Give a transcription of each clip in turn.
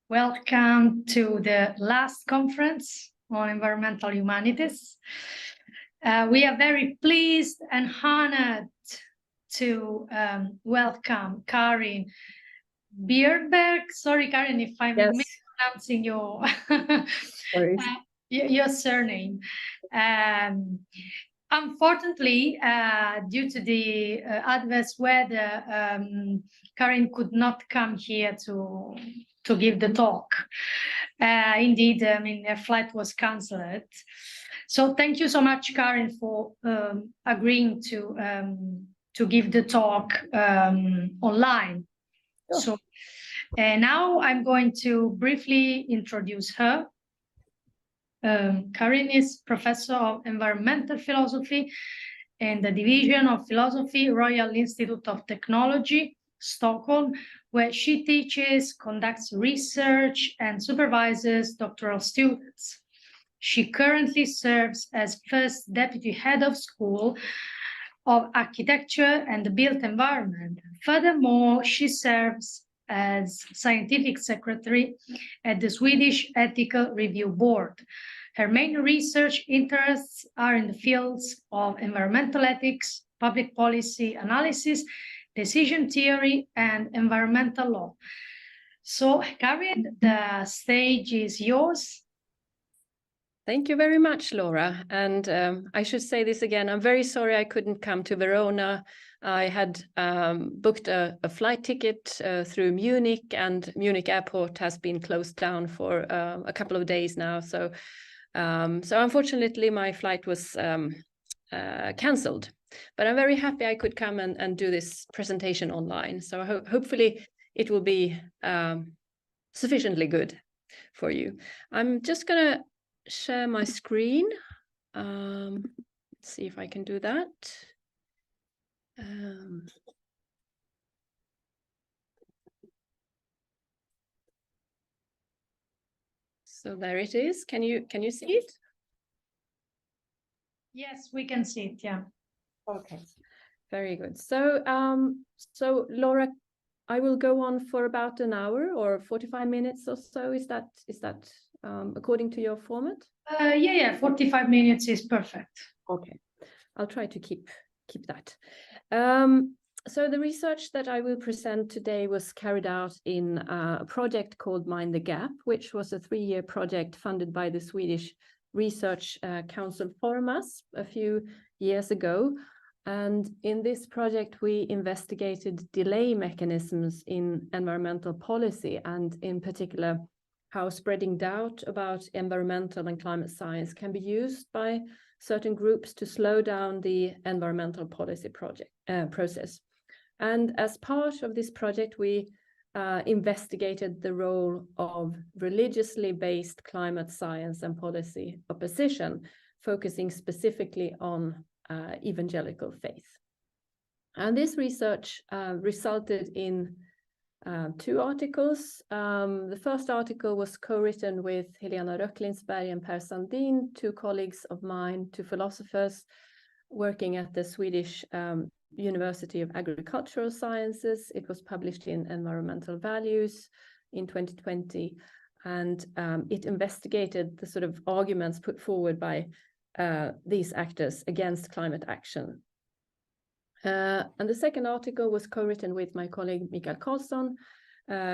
Welcome to the last conference on environmental humanities. We are very pleased and honored to welcome Karin Björnberg. Sorry, Karin, if I'm mispronouncing your your surname. Unfortunately, due to the adverse weather, Karin could not come here to give the talk. Indeed, I mean, her flight was cancelled. So thank you so much, Karin, for agreeing to give the talk online. Sure. So now I'm going to briefly introduce her. Karin is Professor of Environmental Philosophy in the Division of Philosophy, Royal Institute of Technology, Stockholm, where she teaches, conducts research, and supervises doctoral students. She currently serves as First Deputy Head of School of Architecture and the Built Environment. Furthermore, she serves as Scientific Secretary at the Swedish Ethical Review Board. Her main research interests are in the fields of environmental ethics, public policy analysis, decision theory, and environmental law. So, Karin, the stage is yours. Thank you very much, Laura. And I should say this again, I'm very sorry I couldn't come to Verona. I had booked a flight ticket through Munich, and Munich airport has been closed down for a couple of days now. So unfortunately, my flight was cancelled. But I'm very happy I could come and do this presentation online. So hopefully it will be sufficiently good for you. I'm just going to share my screen. Let's see if I can do that. So there it is. Can you see it? Yes, we can see it. Yeah. Okay. Very good. So so Laura, I will go on for about an hour or 45 minutes or so. Is that according to your format? Yeah, 45 minutes is perfect. Okay, I'll try to keep that. So the research that I will present today was carried out in a project called Mind the Gap, which was a 3-year project funded by the Swedish Research Council Formas a few years ago. And in this project, we investigated delay mechanisms in environmental policy, and in particular, how spreading doubt about environmental and climate science can be used by certain groups to slow down the environmental policy process. And as part of this project, we investigated the role of religiously based climate science and policy opposition, focusing specifically on evangelical faith. And this research resulted in 2 articles. The first article was co-written with Helena Röcklinsberg and Per Sandin, 2 colleagues of mine, 2 philosophers working at the Swedish University of Agricultural Sciences. It was published in Environmental Values in 2020, and it investigated the sort of arguments put forward by these actors against climate action. And the second article was co-written with my colleague Mikael Karlsson,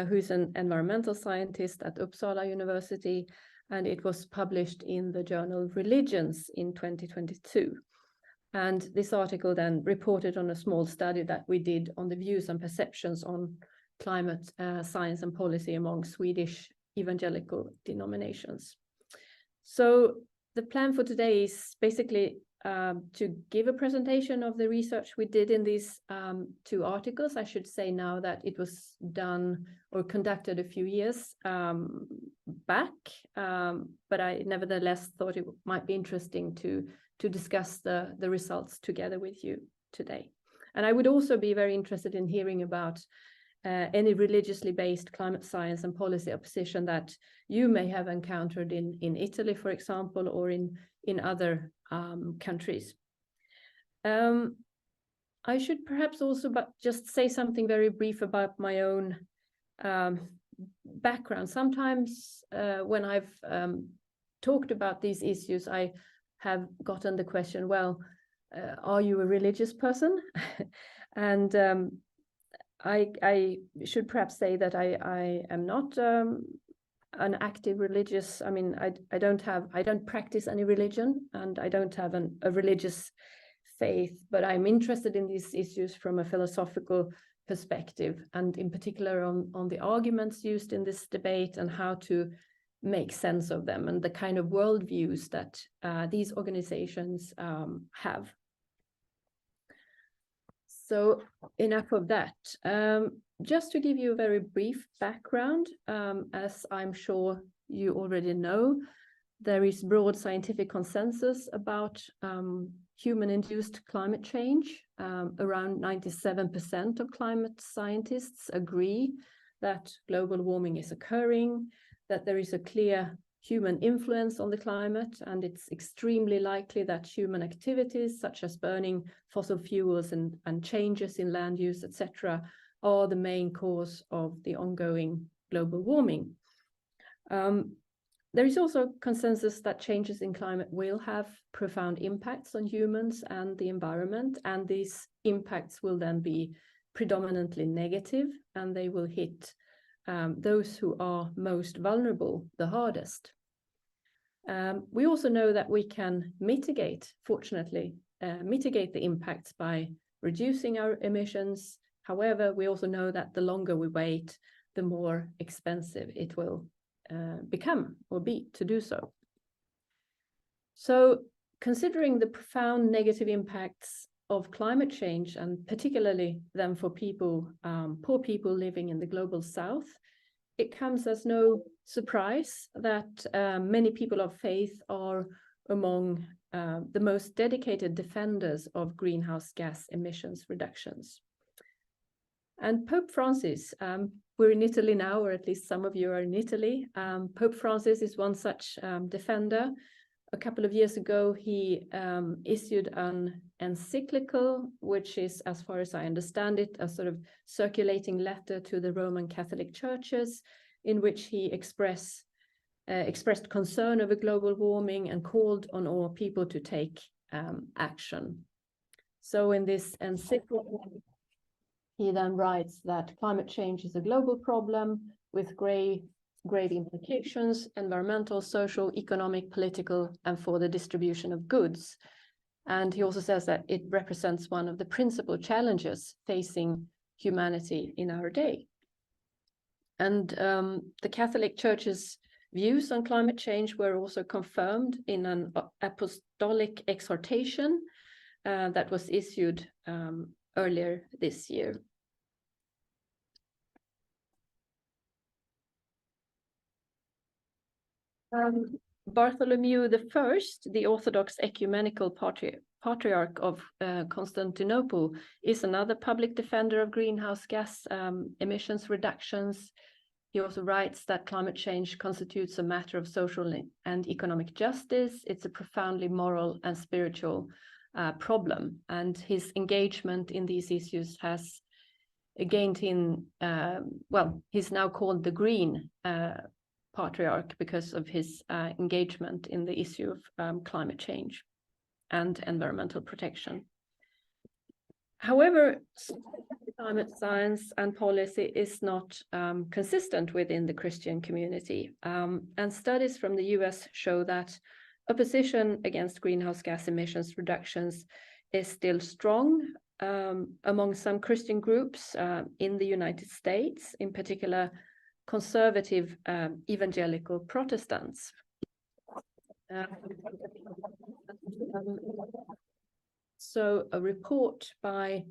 who's an environmental scientist at Uppsala University, and it was published in the journal Religions in 2022. And this article then reported on a small study that we did on the views and perceptions on climate science and policy among Swedish evangelical denominations. So the plan for today is basically to give a presentation of the research we did in these 2 articles. I should say now that it was done or conducted a few years back, but I nevertheless thought it might be interesting to discuss the results together with you today. And I would also be very interested in hearing about any religiously based climate science and policy opposition that you may have encountered in Italy, for example, or in other countries. I should perhaps also just say something very brief about my own background. Sometimes when I've talked about these issues, I have gotten the question, well, are you a religious person? And I should perhaps say that I am not an active religious. I mean, I don't practice any religion, and I don't have a religious faith, but I'm interested in these issues from a philosophical perspective, and in particular on the arguments used in this debate and how to make sense of them, and the kind of worldviews that these organizations have. So enough of that. Just to give you a very brief background, as I'm sure you already know, there is broad scientific consensus about human-induced climate change. Around 97% of climate scientists agree that global warming is occurring, that there is a clear human influence on the climate, and it's extremely likely that human activities such as burning fossil fuels and changes in land use, etc., are the main cause of the ongoing global warming. There is also consensus that changes in climate will have profound impacts on humans and the environment, and these impacts will then be predominantly negative, and they will hit those who are most vulnerable the hardest. We also know that we can fortunately, mitigate the impacts by reducing our emissions. However, we also know that the longer we wait, the more expensive it will become or be to do so. So, considering the profound negative impacts of climate change, and particularly then for people, poor people living in the global south, it comes as no surprise that many people of faith are among the most dedicated defenders of greenhouse gas emissions reductions. And Pope Francis, we're in Italy now, or at least some of you are in Italy. Pope Francis is one such defender. A couple of years ago, he issued an encyclical, which is, as far as I understand it, a sort of circulating letter to the Roman Catholic churches, in which he expressed concern over global warming and called on all people to take action. So in this encyclical, he then writes that climate change is a global problem with grave implications, environmental, social, economic, political, and for the distribution of goods. And he also says that it represents one of the principal challenges facing humanity in our day. And the Catholic Church's views on climate change were also confirmed in an apostolic exhortation that was issued earlier this year. Bartholomew I, the Orthodox Ecumenical Patriarch of Constantinople, is another public defender of greenhouse gas emissions reductions. He also writes that climate change constitutes a matter of social and economic justice. It's a profoundly moral and spiritual problem, and his engagement in these issues has gained him, well, he's now called the Green Patriarch because of his engagement in the issue of climate change and environmental protection. However, climate science and policy is not consistent within the Christian community, and studies from the US show that opposition against greenhouse gas emissions reductions is still strong among some Christian groups in the United States, in particular conservative evangelical Protestants. So a report by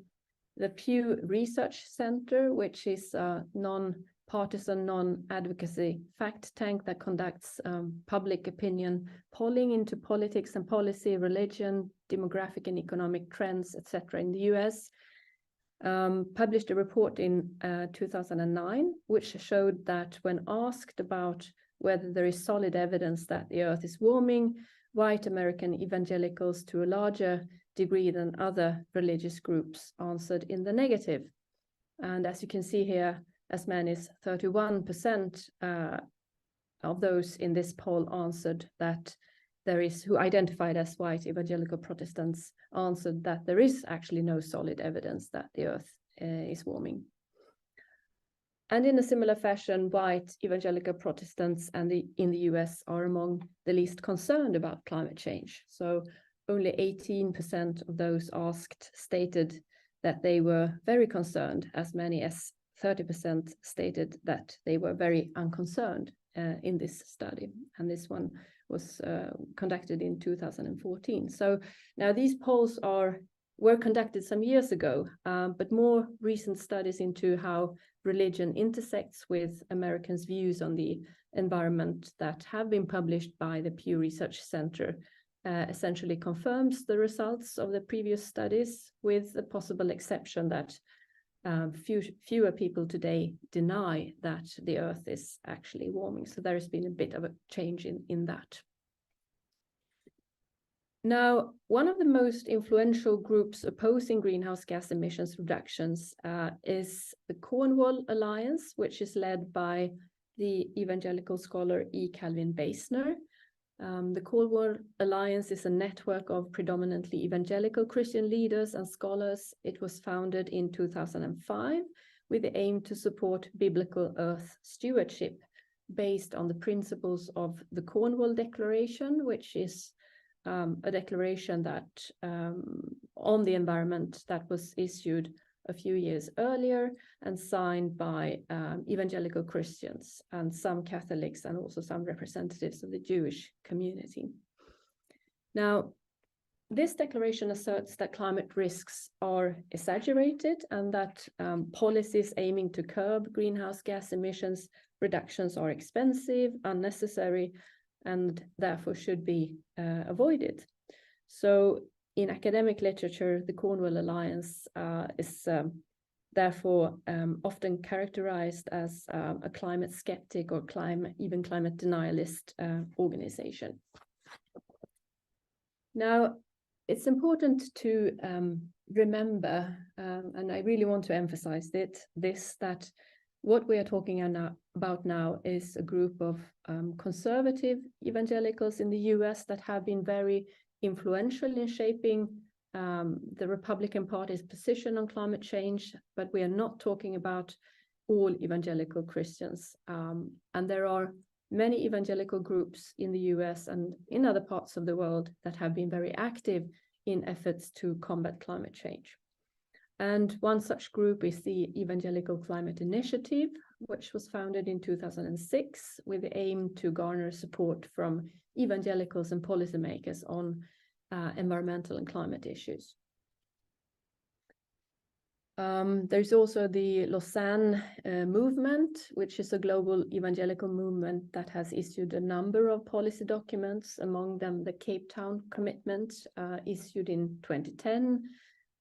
the Pew Research Center, which is a non-partisan, non-advocacy fact tank that conducts public opinion polling into politics and policy, religion, demographic and economic trends, etc. in the US, published a report in 2009, which showed that when asked about whether there is solid evidence that the Earth is warming, white American evangelicals to a larger degree than other religious groups answered in the negative. And as you can see here, as many as 31% of those in this poll answered that who identified as white evangelical Protestants answered that there is actually no solid evidence that the earth is warming. And in a similar fashion, white evangelical Protestants in the US are among the least concerned about climate change. So only 18% of those asked stated that they were very concerned, as many as 30% stated that they were very unconcerned in this study. And this one was conducted in 2014. So now these polls were conducted some years ago, but more recent studies into how religion intersects with Americans' views on the environment that have been published by the Pew Research Center essentially confirms the results of the previous studies, with the possible exception that fewer people today deny that the earth is actually warming. So there has been a bit of a change in that. Now, one of the most influential groups opposing greenhouse gas emissions reductions is the Cornwall Alliance, which is led by the evangelical scholar E. Calvin Basner. The Cornwall Alliance is a network of predominantly evangelical Christian leaders and scholars. It was founded in 2005 with the aim to support biblical earth stewardship based on the principles of the Cornwall Declaration, which is a declaration that on the environment that was issued a few years earlier and signed by evangelical Christians and some Catholics and also some representatives of the Jewish community. Now, this declaration asserts that climate risks are exaggerated and that policies aiming to curb greenhouse gas emissions reductions are expensive, unnecessary, and therefore should be avoided. So in academic literature, the Cornwall Alliance is therefore often characterized as a climate skeptic or even climate denialist organization. Now, it's important to remember, and I really want to emphasize that what we are talking about now is a group of conservative evangelicals in the US that have been very influential in shaping the Republican Party's position on climate change, but we are not talking about all evangelical Christians. And there are many evangelical groups in the US and in other parts of the world that have been very active in efforts to combat climate change. And one such group is the Evangelical Climate Initiative, which was founded in 2006 with the aim to garner support from evangelicals and policymakers on environmental and climate issues. There's also the Lausanne movement, which is a global evangelical movement that has issued a number of policy documents, among them the Cape Town Commitment, issued in 2010,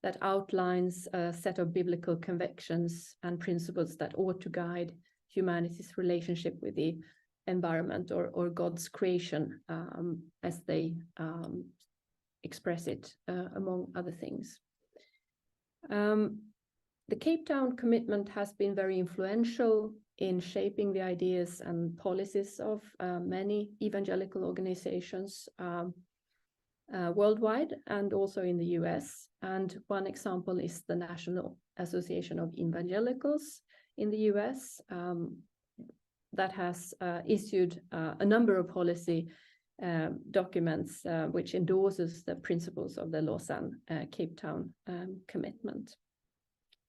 that outlines a set of biblical convictions and principles that ought to guide humanity's relationship with the environment or God's creation, as they express it, among other things. The Cape Town Commitment has been very influential in shaping the ideas and policies of many evangelical organizations worldwide and also in the US. And one example is the National Association of Evangelicals in the US that has issued a number of policy documents which endorses the principles of the Lausanne Cape Town Commitment.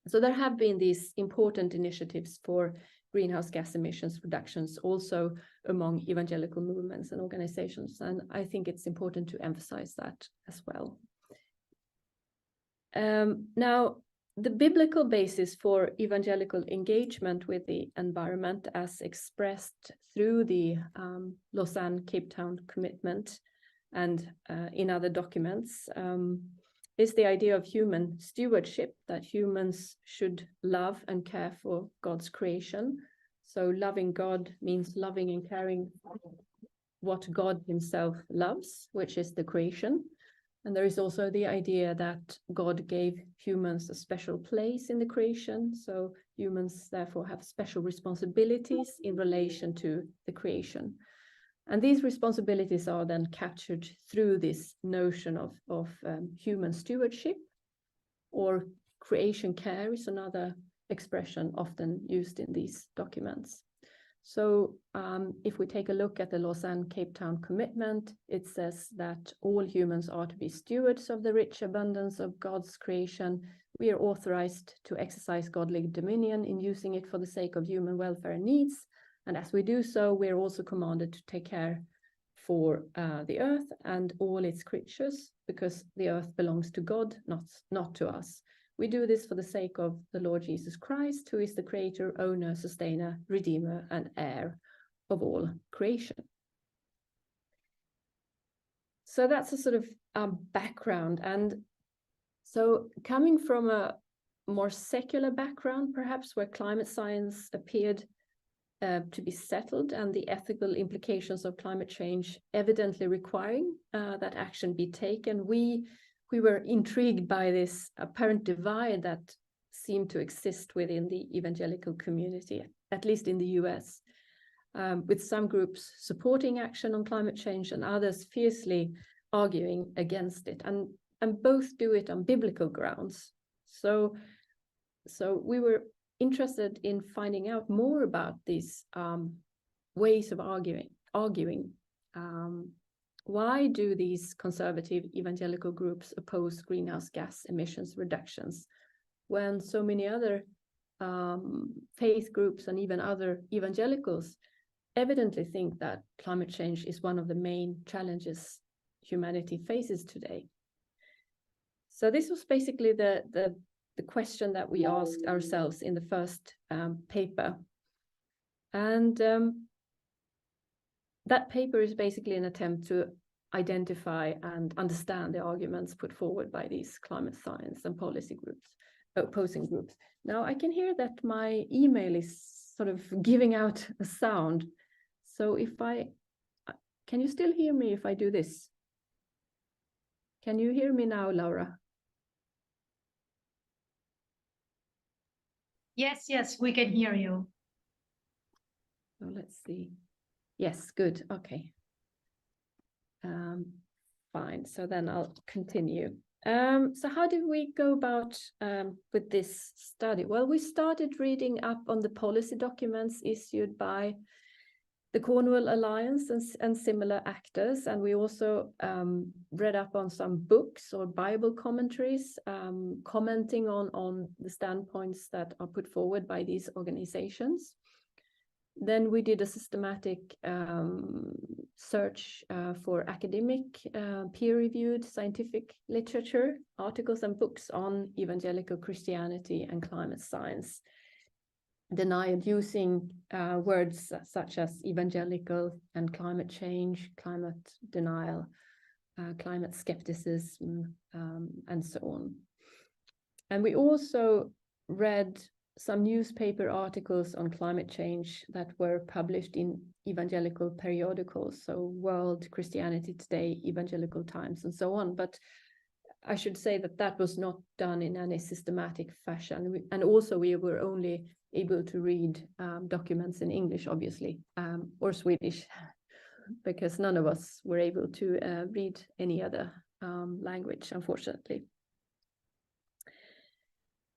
So there have been these important initiatives for greenhouse gas emissions reductions also among evangelical movements and organizations. And I think it's important to emphasize that as well. Now, the biblical basis for evangelical engagement with the environment as expressed through the Lausanne Cape Town Commitment and in other documents is the idea of human stewardship, that humans should love and care for God's creation. So loving God means loving and caring what God himself loves, which is the creation. And there is also the idea that God gave humans a special place in the creation. So humans therefore have special responsibilities in relation to the creation. And these responsibilities are then captured through this notion of human stewardship, or creation care is another expression often used in these documents. So if we take a look at the Lausanne-Cape Town Commitment, it says that all humans are to be stewards of the rich abundance of God's creation. We are authorized to exercise godly dominion in using it for the sake of human welfare and needs. And as we do so, we are also commanded to take care for the earth and all its creatures, because the earth belongs to God, not to us. We do this for the sake of the Lord Jesus Christ, who is the creator, owner, sustainer, redeemer, and heir of all creation. So that's a sort of background. And so coming from a more secular background, perhaps, where climate science appeared to be settled and the ethical implications of climate change evidently requiring that action be taken, we were intrigued by this apparent divide that seemed to exist within the evangelical community, at least in the US, with some groups supporting action on climate change and others fiercely arguing against it, and both do it on biblical grounds. So we were interested in finding out more about these ways of arguing. Why do these conservative evangelical groups oppose greenhouse gas emissions reductions when so many other faith groups and even other evangelicals evidently think that climate change is one of the main challenges humanity faces today? So this was basically the question that we asked ourselves in the first paper. And that paper is basically an attempt to identify and understand the arguments put forward by these climate science and policy groups, opposing groups. Now I can hear that my email is sort of giving out a sound. So can you still hear me if I do this? Can you hear me now, Laura? Yes, we can hear you. So let's see. Yes, good. Okay. Fine. So then I'll continue. So how did we go about with this study? Well, we started reading up on the policy documents issued by the Cornwall Alliance and similar actors. And we also read up on some books or Bible commentaries commenting on the standpoints that are put forward by these organizations. Then we did a systematic search for academic, peer-reviewed scientific literature, articles and books on evangelical Christianity and climate science, denied using words such as evangelical and climate change, climate denial, climate skepticism, and so on. And we also read some newspaper articles on climate change that were published in evangelical periodicals, so World, Christianity Today, Evangelical Times, and so on. But I should say that was not done in any systematic fashion. And also we were only able to read documents in English, obviously, or Swedish, because none of us were able to read any other language, unfortunately.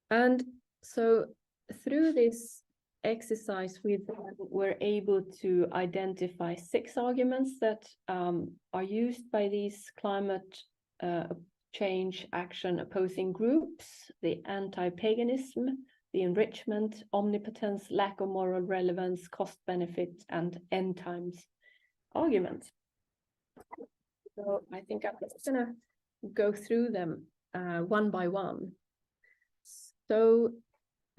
And so through this exercise, we were able to identify 6 arguments that are used by these climate change action opposing groups: the anti-paganism, the enrichment, omnipotence, lack of moral relevance, cost benefit, and end times arguments. So I think I'm just gonna go through them one by one. So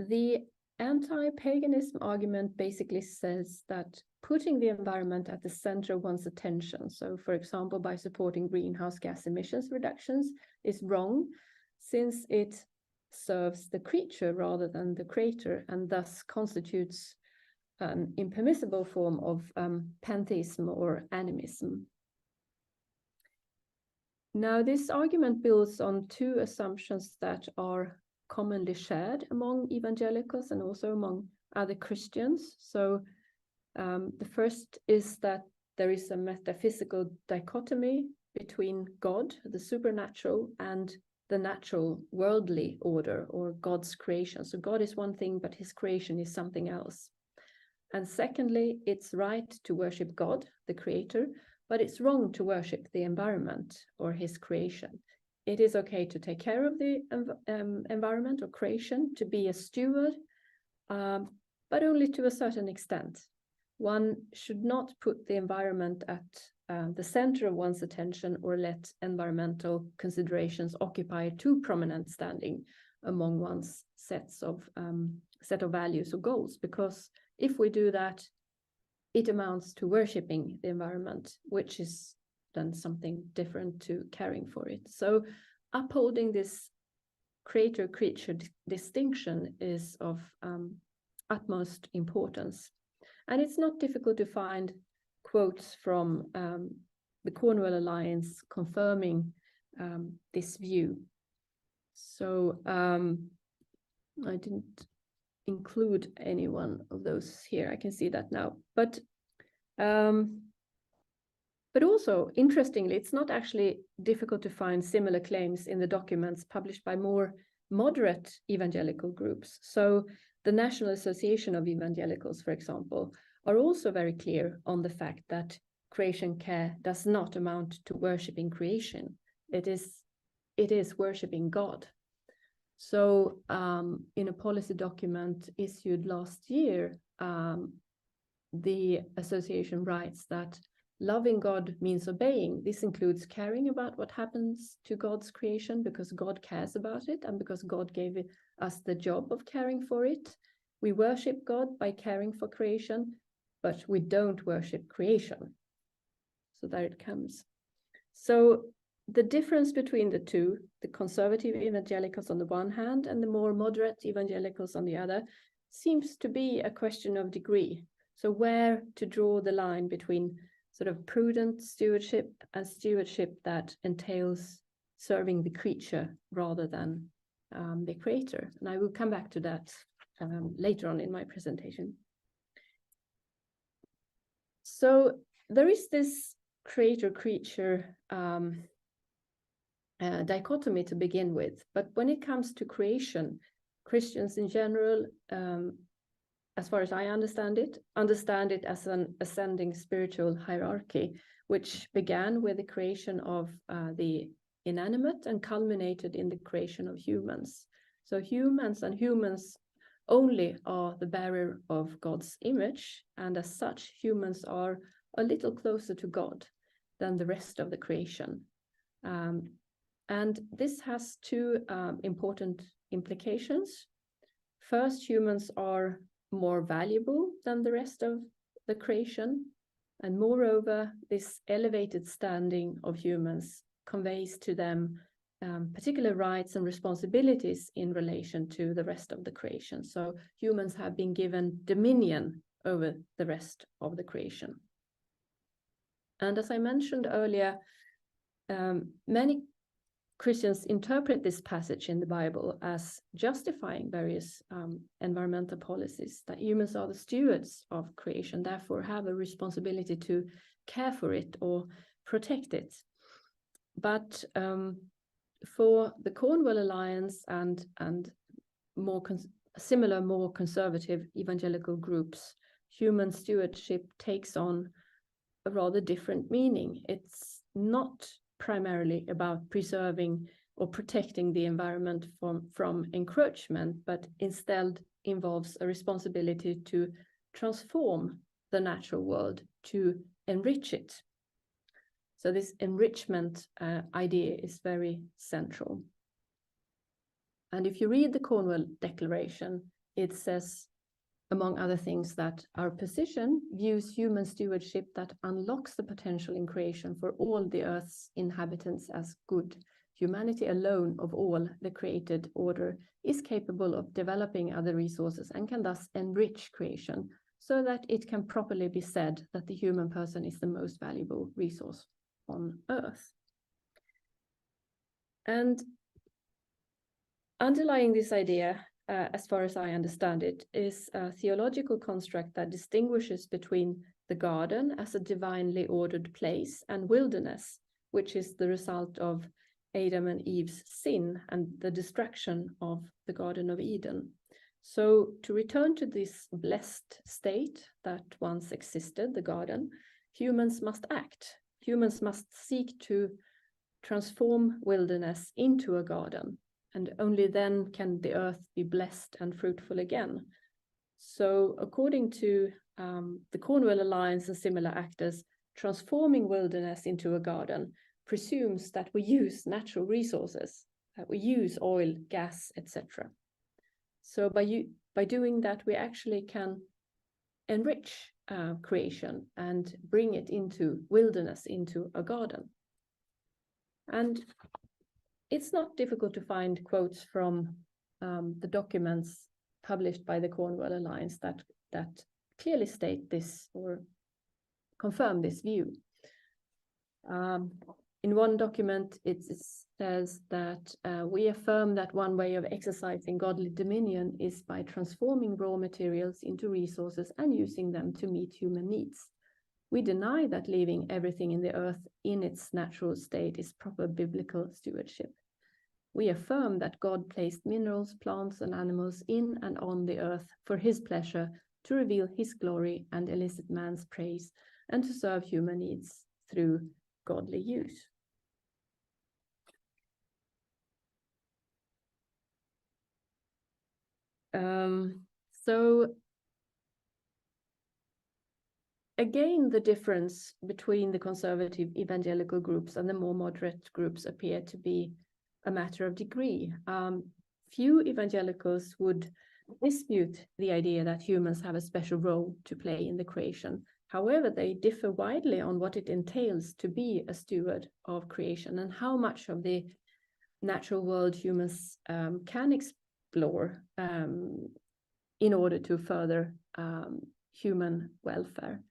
the anti-paganism argument basically says that putting the environment at the center of one's attention, so for example, by supporting greenhouse gas emissions reductions, is wrong, since it serves the creature rather than the creator, and thus constitutes an impermissible form of pantheism or animism. Now, this argument builds on two assumptions that are commonly shared among evangelicals and also among other Christians. So the first is that there is a metaphysical dichotomy between God, the supernatural, and the natural worldly order or God's creation. So God is one thing, but his creation is something else. And secondly, it's right to worship God, the creator, but it's wrong to worship the environment or his creation. It is okay to take care of the environment or creation, to be a steward, but only to a certain extent. One should not put the environment at the center of one's attention or let environmental considerations occupy a too prominent standing among one's set of values or goals, because if we do that, it amounts to worshipping the environment, which is then something different to caring for it. So upholding this creator-creature distinction is of utmost importance. And it's not difficult to find quotes from the Cornwall Alliance confirming this view. So I didn't include any one of those here. I can see that now. But also, interestingly, it's not actually difficult to find similar claims in the documents published by more moderate evangelical groups. So the National Association of Evangelicals, for example, are also very clear on the fact that creation care does not amount to worshipping creation. It is worshipping God. So in a policy document issued last year, the association writes that loving God means obeying. This includes caring about what happens to God's creation because God cares about it and because God gave us the job of caring for it. We worship God by caring for creation, but we don't worship creation. So there it comes. So the difference between the two, the conservative evangelicals on the one hand and the more moderate evangelicals on the other, seems to be a question of degree. So where to draw the line between sort of prudent stewardship and stewardship that entails serving the creature rather than the creator. And I will come back to that later on in my presentation. So there is this creator-creature dichotomy to begin with, but when it comes to creation, Christians in general, as far as I understand it as an ascending spiritual hierarchy, which began with the creation of the inanimate and culminated in the creation of humans. So humans only are the bearer of God's image, and as such, humans are a little closer to God than the rest of the creation. And this has two important implications. First, humans are more valuable than the rest of the creation. And moreover, this elevated standing of humans conveys to them particular rights and responsibilities in relation to the rest of the creation. So humans have been given dominion over the rest of the creation. And as I mentioned earlier, many Christians interpret this passage in the Bible as justifying various environmental policies, that humans are the stewards of creation, therefore have a responsibility to care for it or protect it. But for the Cornwall Alliance and more similar, more conservative evangelical groups, human stewardship takes on a rather different meaning. It's not primarily about preserving or protecting the environment from encroachment, but instead involves a responsibility to transform the natural world, to enrich it. So this enrichment idea is very central. And if you read the Cornwall Declaration, it says, among other things, that our position views human stewardship that unlocks the potential in creation for all the Earth's inhabitants as good. Humanity alone of all the created order is capable of developing other resources and can thus enrich creation so that it can properly be said that the human person is the most valuable resource on Earth. And underlying this idea, as far as I understand it, is a theological construct that distinguishes between the garden as a divinely ordered place and wilderness, which is the result of Adam and Eve's sin and the destruction of the Garden of Eden. So to return to this blessed state that once existed, the garden, humans must act. Humans must seek to transform wilderness into a garden, and only then can the earth be blessed and fruitful again. So according to the Cornwall Alliance and similar actors, transforming wilderness into a garden presumes that we use natural resources, that we use oil, gas, etc. So by doing that, we actually can enrich creation and bring it into wilderness, into a garden. And it's not difficult to find quotes from the documents published by the Cornwall Alliance that clearly state this or confirm this view. In one document, it says that we affirm that one way of exercising godly dominion is by transforming raw materials into resources and using them to meet human needs. We deny that leaving everything in the earth in its natural state is proper biblical stewardship. We affirm that God placed minerals, plants, and animals in and on the earth for his pleasure, to reveal his glory and elicit man's praise, and to serve human needs through godly use. So again, the difference between the conservative evangelical groups and the more moderate groups appear to be a matter of degree. Few evangelicals would dispute the idea that humans have a special role to play in the creation. However, they differ widely on what it entails to be a steward of creation and how much of the natural world humans can explore in order to further human welfare.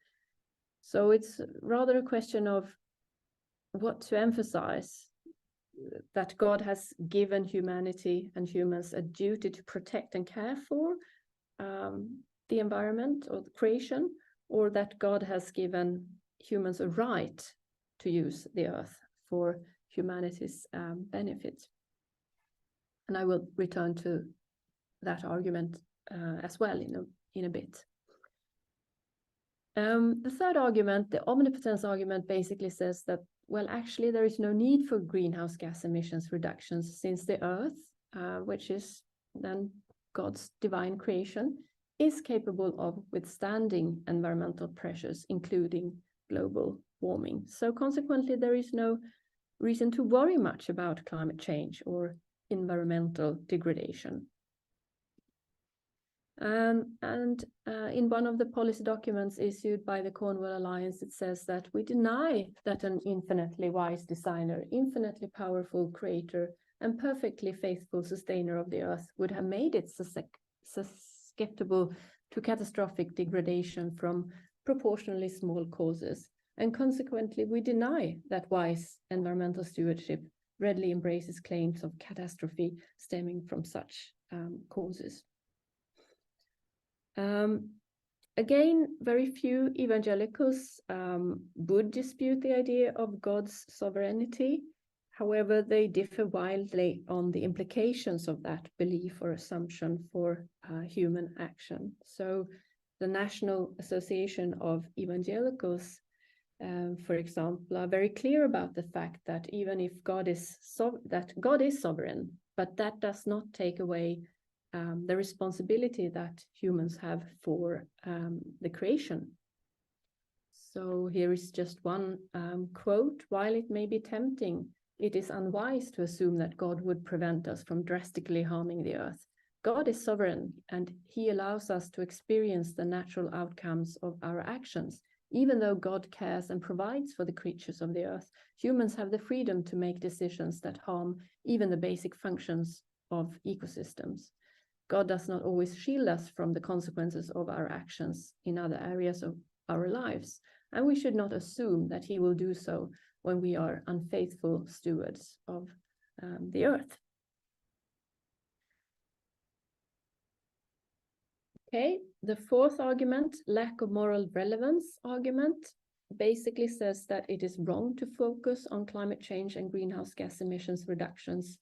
So it's rather a question of what to emphasize, that God has given humanity and humans a duty to protect and care for the environment or the creation, or that God has given humans a right to use the earth for humanity's benefit. And I will return to that argument as well in a bit. The third argument, the omnipotence argument, basically says that, well, actually there is no need for greenhouse gas emissions reductions, since the earth, which is then God's divine creation, is capable of withstanding environmental pressures, including global warming. So consequently, there is no reason to worry much about climate change or environmental degradation. In one of the policy documents issued by the Cornwall Alliance, it says that we deny that an infinitely wise designer, infinitely powerful creator, and perfectly faithful sustainer of the earth would have made it susceptible to catastrophic degradation from proportionally small causes. And consequently, we deny that wise environmental stewardship readily embraces claims of catastrophe stemming from such causes. Again, very few evangelicals would dispute the idea of God's sovereignty. However, they differ wildly on the implications of that belief or assumption for human action. So the National Association of Evangelicals, for example, are very clear about the fact that even if God is sovereign, but that does not take away the responsibility that humans have for the creation. So here is just one quote: "While it may be tempting, it is unwise to assume that God would prevent us from drastically harming the earth. God is sovereign, and he allows us to experience the natural outcomes of our actions. Even though God cares and provides for the creatures of the earth, humans have the freedom to make decisions that harm even the basic functions of ecosystems. God does not always shield us from the consequences of our actions in other areas of our lives, and we should not assume that he will do so when we are unfaithful stewards of the earth. Okay, the fourth argument, lack of moral relevance argument, basically says that it is wrong to focus on climate change and greenhouse gas emissions reductions,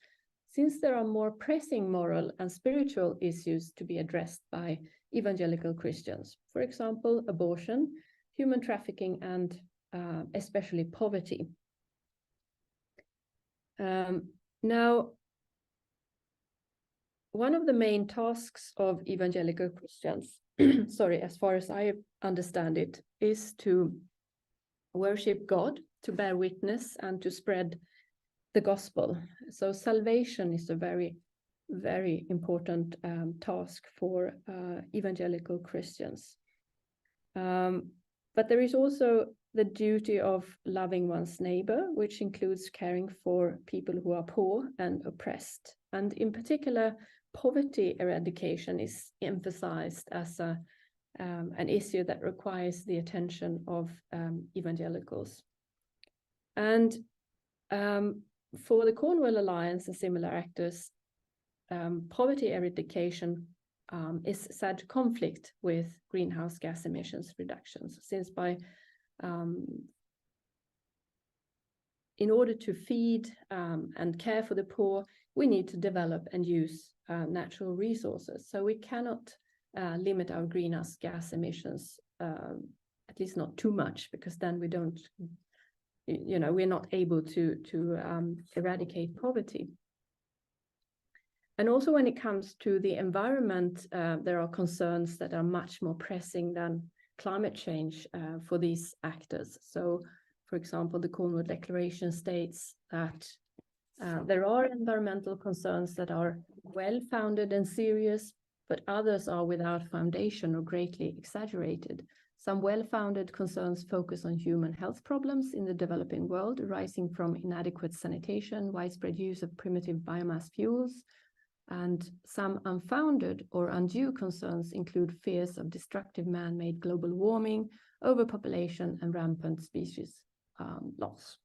since there are more pressing moral and spiritual issues to be addressed by evangelical Christians. For example, abortion, human trafficking, and especially poverty. Now, one of the main tasks of evangelical Christians, sorry, as far as I understand it, is to worship God, to bear witness, and to spread the gospel. So salvation is a very, very important task for evangelical Christians. But there is also the duty of loving one's neighbor, which includes caring for people who are poor and oppressed. And in particular, poverty eradication is emphasized as an issue that requires the attention of evangelicals. And for the Cornwall Alliance and similar actors, poverty eradication is said to conflict with greenhouse gas emissions reductions, since in order to feed and care for the poor, we need to develop and use natural resources. So we cannot limit our greenhouse gas emissions, at least not too much, because then we don't, we're not able to eradicate poverty. And also when it comes to the environment, there are concerns that are much more pressing than climate change for these actors. So, for example, the Cornwall Declaration states that there are environmental concerns that are well-founded and serious, but others are without foundation or greatly exaggerated. Some well-founded concerns focus on human health problems in the developing world arising from inadequate sanitation, widespread use of primitive biomass fuels, and some unfounded or undue concerns include fears of destructive man-made global warming, overpopulation, and rampant species loss.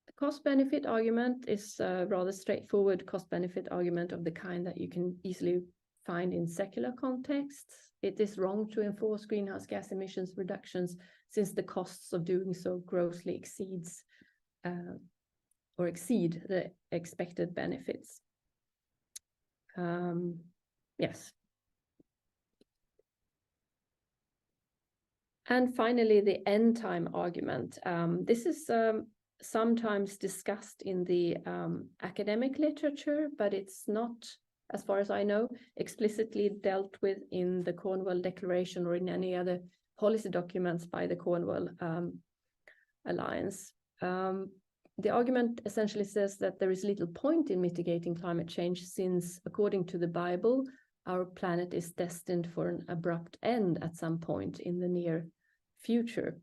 The cost-benefit argument is a rather straightforward cost-benefit argument of the kind that you can easily find in secular contexts. It is wrong to enforce greenhouse gas emissions reductions since the costs of doing so grossly exceed the expected benefits. Yes. And finally, the end time argument. This is sometimes discussed in the academic literature, but it's not, as far as I know, explicitly dealt with in the Cornwall Declaration or in any other policy documents by the Cornwall Alliance. The argument essentially says that there is little point in mitigating climate change since, according to the Bible, our planet is destined for an abrupt end at some point in the near future.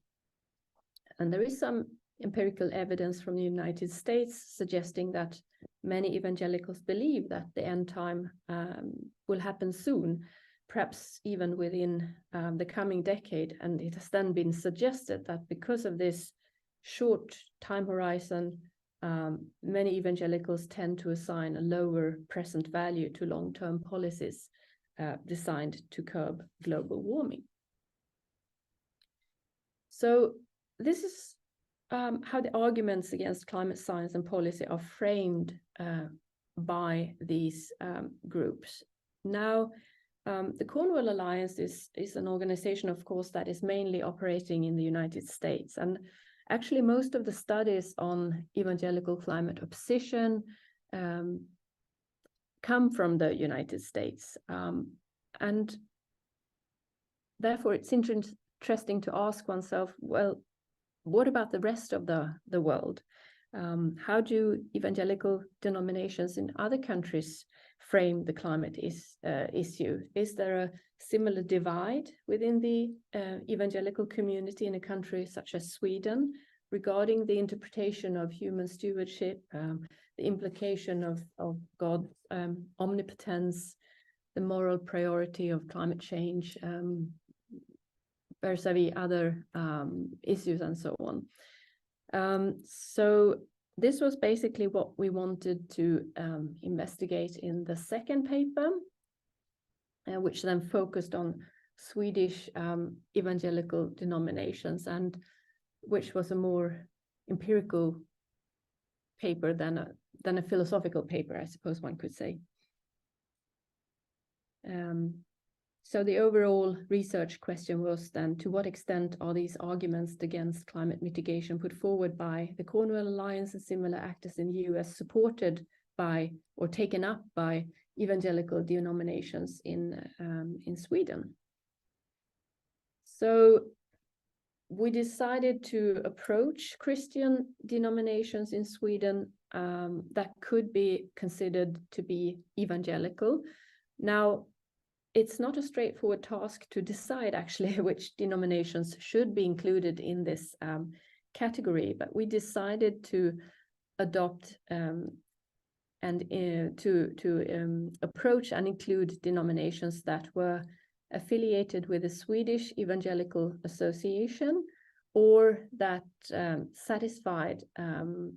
And there is some empirical evidence from the United States suggesting that many evangelicals believe that the end time will happen soon, perhaps even within the coming decade. And it has then been suggested that because of this short time horizon, many evangelicals tend to assign a lower present value to long-term policies designed to curb global warming. So this is how the arguments against climate science and policy are framed by these groups. Now, the Cornwall Alliance is an organization, of course, that is mainly operating in the United States. And actually, most of the studies on evangelical climate opposition come from the United States. And therefore, it's interesting to ask oneself, well, what about the rest of the world? How do evangelical denominations in other countries frame the climate issue? Is there a similar divide within the evangelical community in a country such as Sweden regarding the interpretation of human stewardship, the implication of God's omnipotence, the moral priority of climate change, vis-a-vis other issues and so on? So this was basically what we wanted to investigate in the second paper, which then focused on Swedish evangelical denominations, and which was a more empirical paper than a philosophical paper, I suppose one could say. So the overall research question was then, to what extent are these arguments against climate mitigation put forward by the Cornwall Alliance and similar actors in the US supported by or taken up by evangelical denominations in Sweden? So we decided to approach Christian denominations in Sweden that could be considered to be evangelical. Now, it's not a straightforward task to decide actually which denominations should be included in this category, but we decided to adopt and to approach and include denominations that were affiliated with the Swedish Evangelical Association, or that satisfied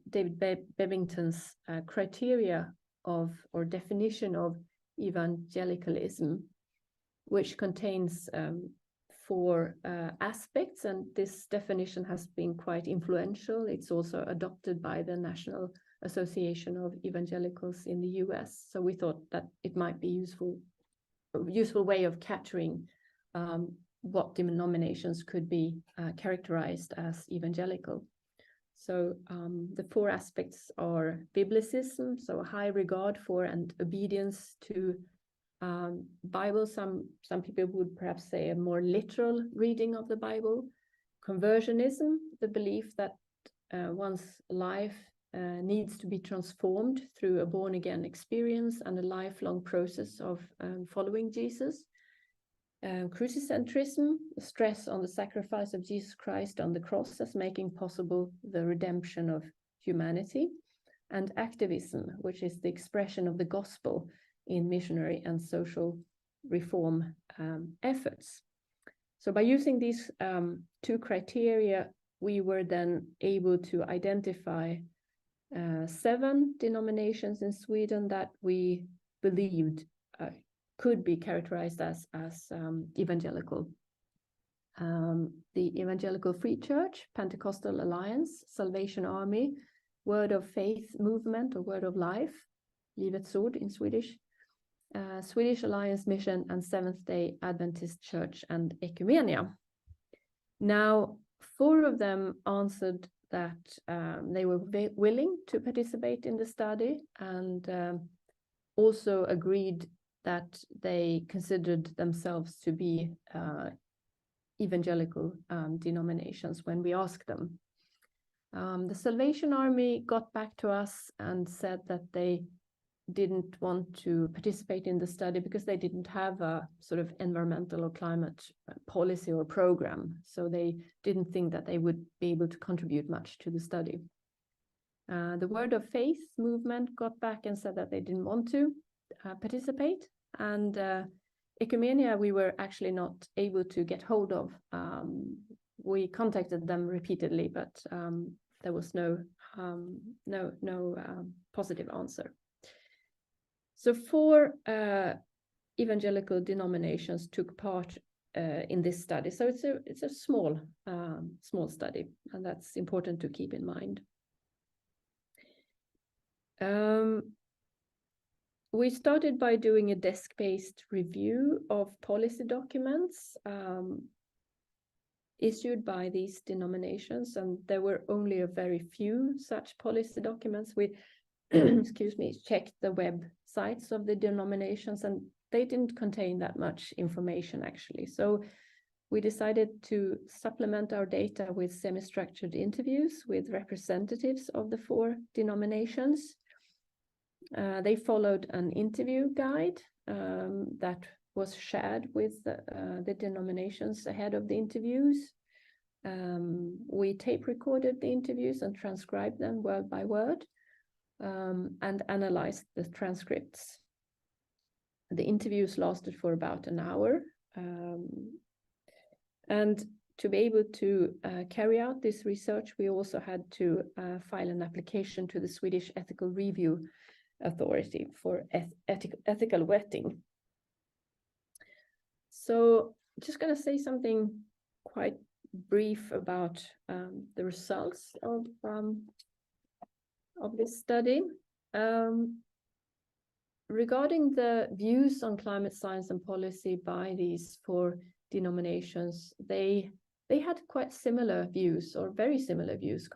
David Bebbington's criteria of or definition of evangelicalism, which contains 4 aspects, and this definition has been quite influential. It's also adopted by the National Association of Evangelicals in the US. So we thought that it might be a useful way of capturing what denominations could be characterized as evangelical. So the 4 aspects are biblicism, so a high regard for and obedience to Bible. Some people would perhaps say a more literal reading of the Bible. Conversionism, the belief that one's life needs to be transformed through a born-again experience and a lifelong process of following Jesus. Crucicentrism, stress on the sacrifice of Jesus Christ on the cross as making possible the redemption of humanity. And activism, which is the expression of the gospel in missionary and social reform efforts. So by using these 2 criteria, we were then able to identify 7 denominations in Sweden that we believed could be characterized as evangelical. The Evangelical Free Church, Pentecostal Alliance, Salvation Army, Word of Faith Movement or Word of Life, Livets Ord in Swedish, Swedish Alliance Mission, and Seventh-day Adventist Church and Ecumenia. Now, 4 of them answered that they were willing to participate in the study, and also agreed that they considered themselves to be evangelical denominations when we asked them. The Salvation Army got back to us and said that they didn't want to participate in the study because they didn't have a sort of environmental or climate policy or program. So they didn't think that they would be able to contribute much to the study. The Word of Faith movement got back and said that they didn't want to participate. And Ecumenia, we were actually not able to get hold of. We contacted them repeatedly, but there was no positive answer. So 4 evangelical denominations took part in this study. So it's a small study, and that's important to keep in mind. We started by doing a desk-based review of policy documents issued by these denominations, and there were only a very few such policy documents. We checked the websites of the denominations, and they didn't contain that much information actually. So we decided to supplement our data with semi-structured interviews with representatives of the 4 denominations. They followed an interview guide that was shared with the denominations ahead of the interviews. We tape recorded the interviews and transcribed them word by word, and analyzed the transcripts. The interviews lasted for about an hour. And to be able to carry out this research, we also had to file an application to the Swedish Ethical Review Authority for ethical vetting. So just going to say something quite brief about the results of this study. Regarding the views on climate science and policy by these four denominations, they had quite similar views, or very similar views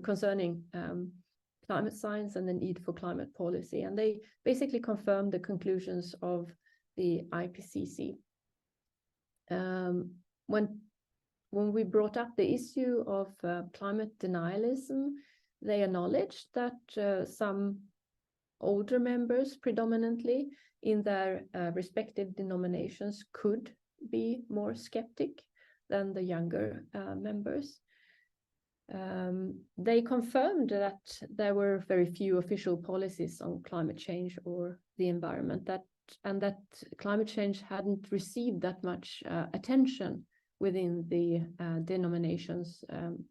concerning climate science and the need for climate policy, and they basically confirmed the conclusions of the IPCC. When we brought up the issue of climate denialism, they acknowledged that some older members predominantly in their respective denominations could be more skeptic than the younger members. They confirmed that there were very few official policies on climate change or the environment, and that climate change hadn't received that much attention within the denomination's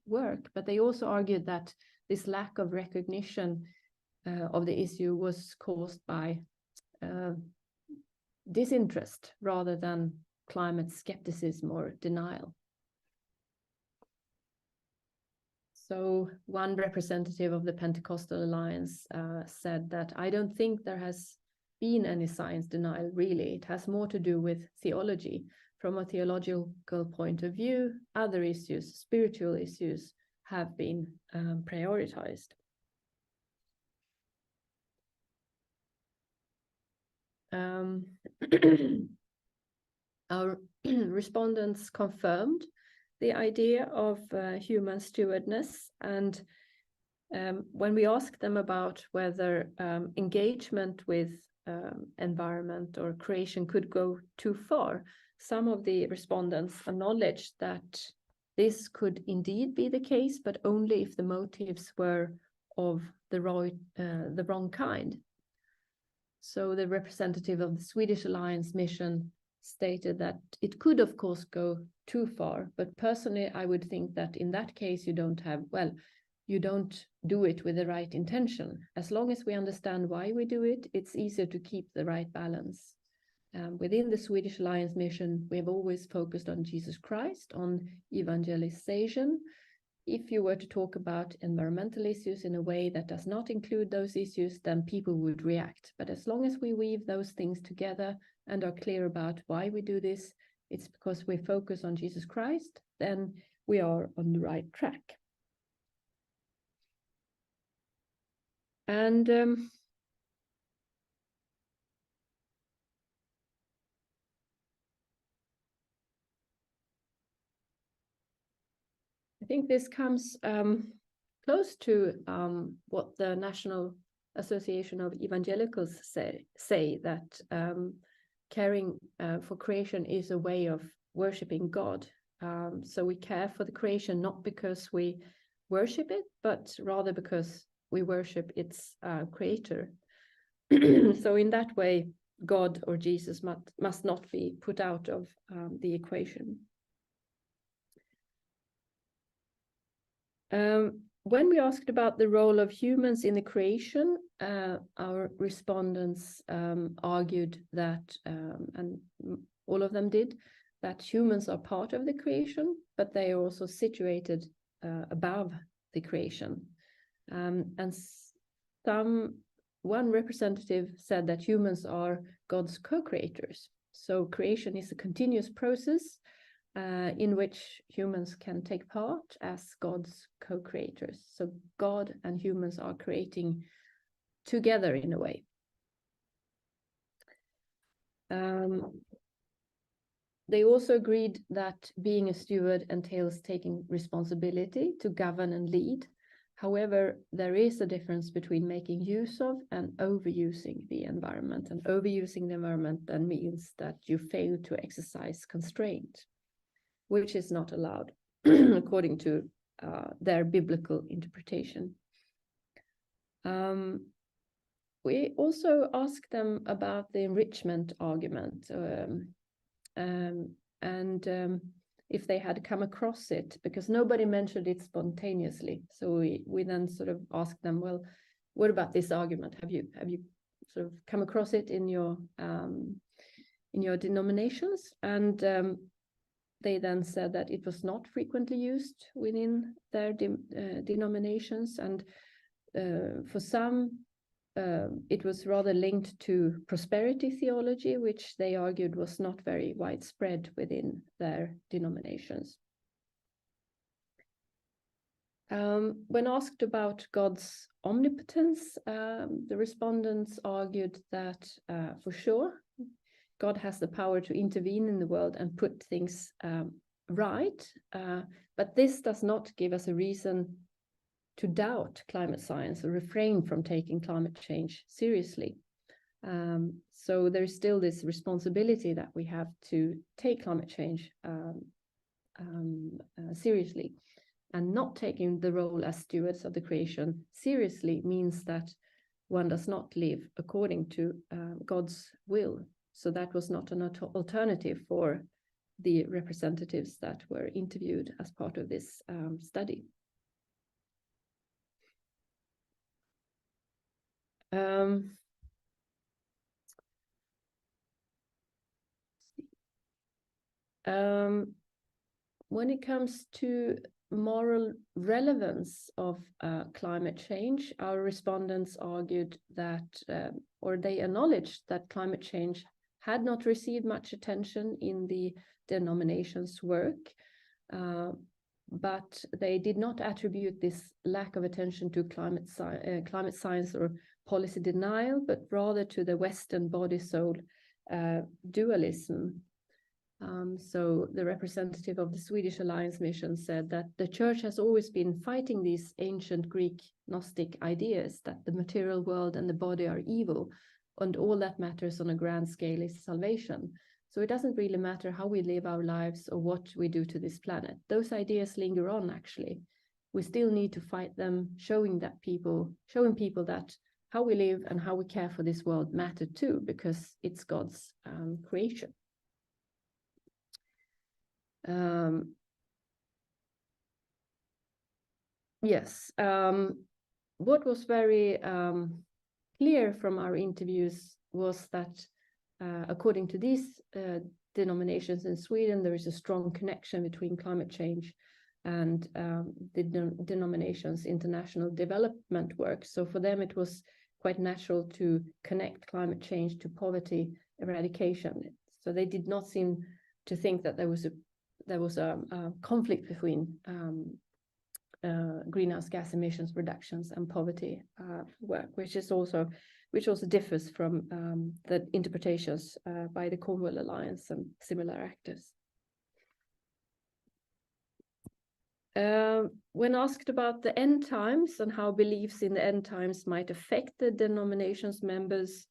work. But they also argued that this lack of recognition of the issue was caused by disinterest rather than climate skepticism or denial. So one representative of the Pentecostal Alliance said that, "I don't think there has been any science denial, really. It has more to do with theology. From a theological point of view, other issues, spiritual issues, have been prioritized." Our respondents confirmed the idea of human stewardness, and when we asked them about whether engagement with environment or creation could go too far, some of the respondents acknowledged that this could indeed be the case, but only if the motives were of the wrong kind. So the representative of the Swedish Alliance mission stated that it could, of course, go too far, but personally, I would think that in that case, you don't do it with the right intention. As long as we understand why we do it, it's easier to keep the right balance. Within the Swedish Alliance mission, we have always focused on Jesus Christ, on evangelization. If you were to talk about environmental issues in a way that does not include those issues, then people would react. But as long as we weave those things together and are clear about why we do this, it's because we focus on Jesus Christ, then we are on the right track. And I think this comes close to what the National Association of Evangelicals say that caring for creation is a way of worshiping God. So we care for the creation not because we worship it, but rather because we worship its creator. So in that way, God or Jesus must not be put out of the equation. When we asked about the role of humans in the creation, our respondents argued that, and all of them did, that humans are part of the creation, but they are also situated above the creation. And one representative said that humans are God's co-creators. So creation is a continuous process in which humans can take part as God's co-creators. So God and humans are creating together in a way. They also agreed that being a steward entails taking responsibility to govern and lead. However, there is a difference between making use of and overusing the environment. And overusing the environment then means that you fail to exercise constraint, which is not allowed according to their biblical interpretation. We also asked them about the enrichment argument, and if they had come across it, because nobody mentioned it spontaneously. So we then sort of asked them, well, what about this argument? Have you sort of come across it in your denominations? And they then said that it was not frequently used within their denominations, and for some it was rather linked to prosperity theology, which they argued was not very widespread within their denominations. When asked about God's omnipotence, the respondents argued that for sure, God has the power to intervene in the world and put things right, but this does not give us a reason to doubt climate science or refrain from taking climate change seriously. So there's still this responsibility that we have to take climate change seriously. And not taking the role as stewards of the creation seriously means that one does not live according to God's will. So that was not an alternative for the representatives that were interviewed as part of this study. When it comes to moral relevance of climate change, our respondents argued that, or they acknowledged that climate change had not received much attention in the denomination's work, but they did not attribute this lack of attention to climate science or policy denial, but rather to the Western body-soul dualism. So the representative of the Swedish Alliance Mission said that the church has always been fighting these ancient Greek Gnostic ideas that the material world and the body are evil, and all that matters on a grand scale is salvation. So it doesn't really matter how we live our lives or what we do to this planet. Those ideas linger on, actually. We still need to fight them, showing people that how we live and how we care for this world matter too, because it's God's creation. Yes, what was very clear from our interviews was that according to these denominations in Sweden, there is a strong connection between climate change and the denomination's international development work. So for them, it was quite natural to connect climate change to poverty eradication. So they did not seem to think that there was a conflict between greenhouse gas emissions reductions and poverty work, which also differs from the interpretations by the Cornwall Alliance and similar actors. When asked about the end times and how beliefs in the end times might affect the denomination's members'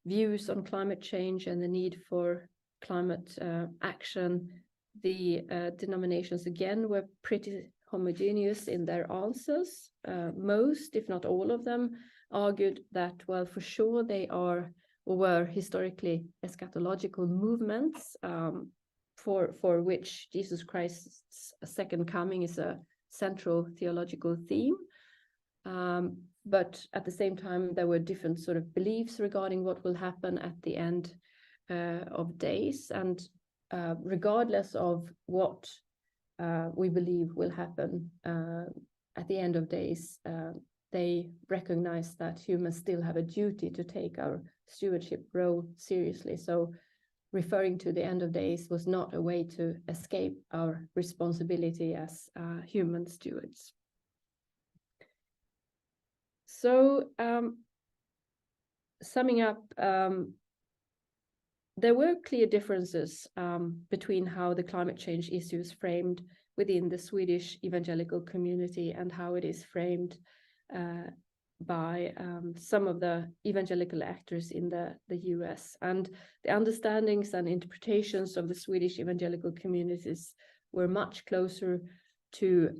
views on climate change and the need for climate action, the denominations again were pretty homogeneous in their answers. Most, if not all of them, argued that, well, for sure they are or were historically eschatological movements for which Jesus Christ's second coming is a central theological theme. But at the same time, there were different sort of beliefs regarding what will happen at the end of days. And regardless of what we believe will happen at the end of days, they recognize that humans still have a duty to take our stewardship role seriously. So referring to the end of days was not a way to escape our responsibility as human stewards. So summing up, there were clear differences between how the climate change issue is framed within the Swedish evangelical community and how it is framed by some of the evangelical actors in the US. And the understandings and interpretations of the Swedish evangelical communities were much closer to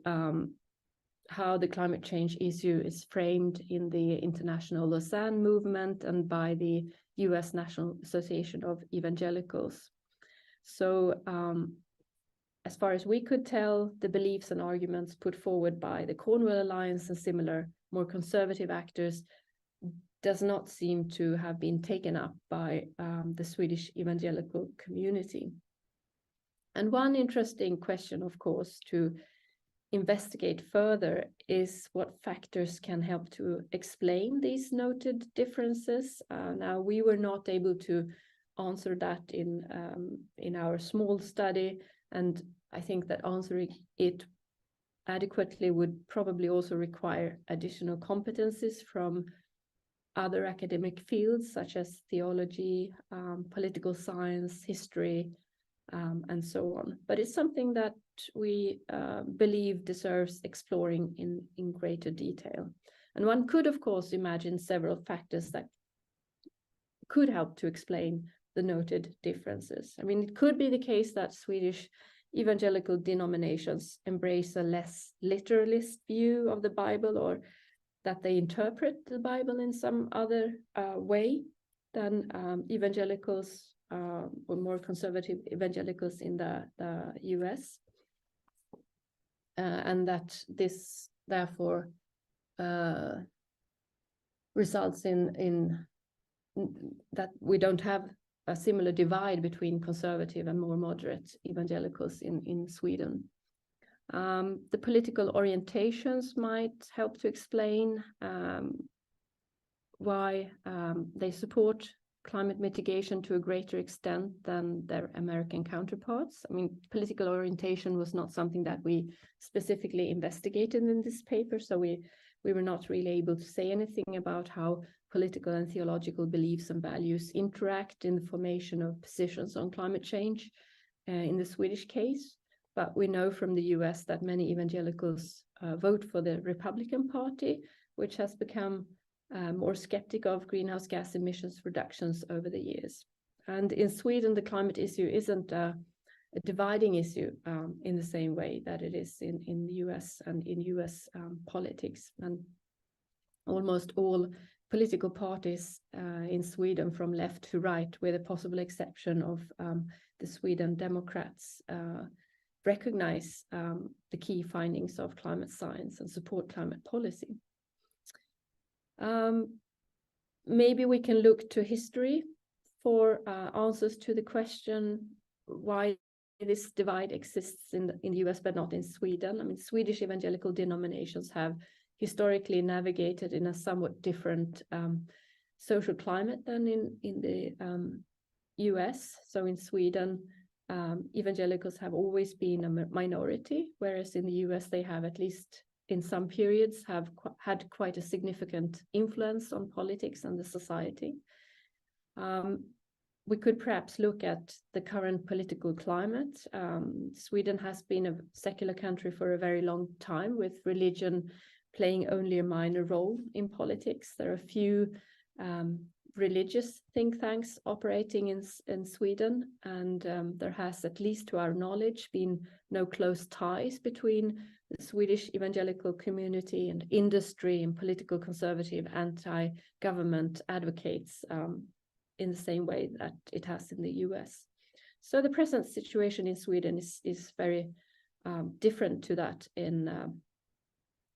how the climate change issue is framed in the International Lausanne movement and by the US National Association of Evangelicals. So as far as we could tell, the beliefs and arguments put forward by the Cornwall Alliance and similar more conservative actors does not seem to have been taken up by the Swedish evangelical community. And one interesting question, of course, to investigate further is what factors can help to explain these noted differences. Now, we were not able to answer that in our small study, and I think that answering it adequately would probably also require additional competencies from other academic fields such as theology, political science, history, and so on. But it's something that we believe deserves exploring in greater detail. And one could, of course, imagine several factors that could help to explain the noted differences. I mean, it could be the case that Swedish evangelical denominations embrace a less literalist view of the Bible, or that they interpret the Bible in some other way than evangelicals or more conservative evangelicals in the US. And that this therefore results in that we don't have a similar divide between conservative and more moderate evangelicals in Sweden. The political orientations might help to explain why they support climate mitigation to a greater extent than their American counterparts. I mean, political orientation was not something that we specifically investigated in this paper, so we were not really able to say anything about how political and theological beliefs and values interact in the formation of positions on climate change in the Swedish case. But we know from the US that many evangelicals vote for the Republican Party, which has become more skeptic of greenhouse gas emissions reductions over the years. And in Sweden, the climate issue isn't a dividing issue in the same way that it is in the US and in US politics. And almost all political parties in Sweden, from left to right, with a possible exception of the Sweden Democrats, recognize the key findings of climate science and support climate policy. Maybe we can look to history for answers to the question why this divide exists in the US but not in Sweden. I mean, Swedish evangelical denominations have historically navigated in a somewhat different social climate than in the US. So in Sweden, evangelicals have always been a minority, whereas in the US they have, at least in some periods, have had quite a significant influence on politics and the society. We could perhaps look at the current political climate. Sweden has been a secular country for a very long time, with religion playing only a minor role in politics. There are few religious think tanks operating in Sweden, and there has, at least to our knowledge, been no close ties between the Swedish evangelical community and industry and political conservative anti-government advocates in the same way that it has in the US. So the present situation in Sweden is very different to that in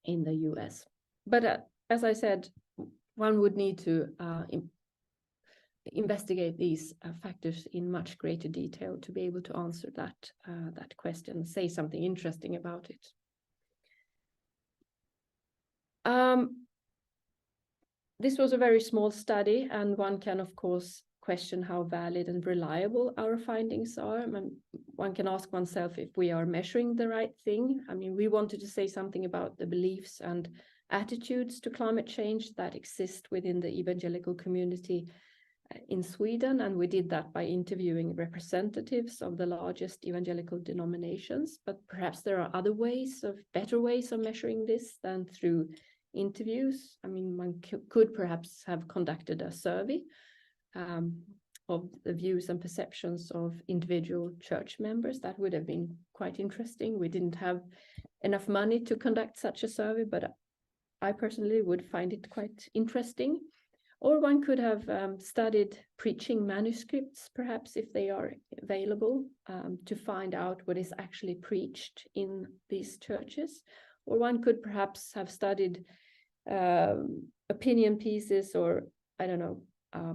the US. But as I said, one would need to investigate these factors in much greater detail to be able to answer that question, say something interesting about it. This was a very small study, and one can, of course, question how valid and reliable our findings are. I mean, one can ask oneself if we are measuring the right thing. I mean, we wanted to say something about the beliefs and attitudes to climate change that exist within the evangelical community in Sweden, and we did that by interviewing representatives of the largest evangelical denominations. But perhaps there are other ways, better ways of measuring this than through interviews. I mean, one could perhaps have conducted a survey of the views and perceptions of individual church members. That would have been quite interesting. We didn't have enough money to conduct such a survey, but I personally would find it quite interesting. Or one could have studied preaching manuscripts, perhaps, if they are available, to find out what is actually preached in these churches. Or one could perhaps have studied opinion pieces, or, I don't know,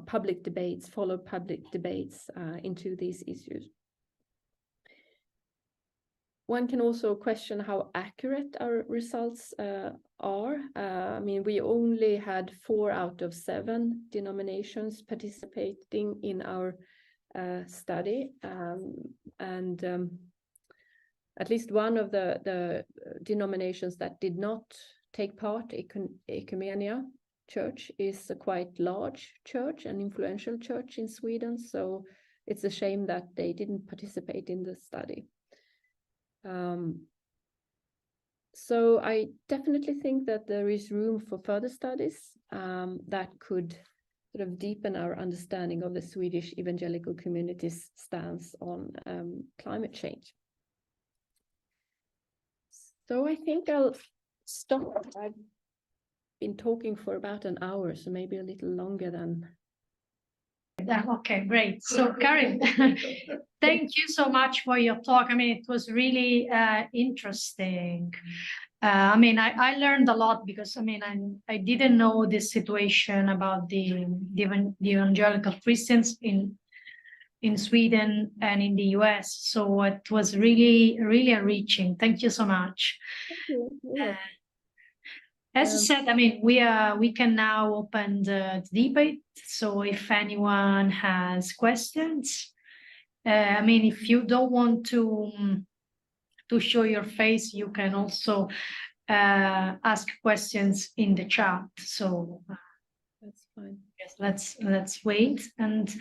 public debates, follow public debates into these issues. One can also question how accurate our results are. I mean, we only had 4 out of 7 denominations participating in our study, and at least one of the denominations that did not take part, Ecumenia Church, is a quite large church, an influential church in Sweden. So it's a shame that they didn't participate in the study. So I definitely think that there is room for further studies that could sort of deepen our understanding of the Swedish evangelical community's stance on climate change. So I think I'll stop. I've been talking for about an hour, so maybe a little longer than. Okay, great. So Karin, thank you so much for your talk. I mean, it was really interesting. I mean, I learned a lot, because I mean, I didn't know this situation about the evangelical Christians in Sweden and in the US. So it was really, really enriching. Thank you so much. Thank you. As I said, I mean, we can now open the debate. So if anyone has questions, I mean, if you don't want to show your face, you can also ask questions in the chat. So that's fine. Yes, let's wait, and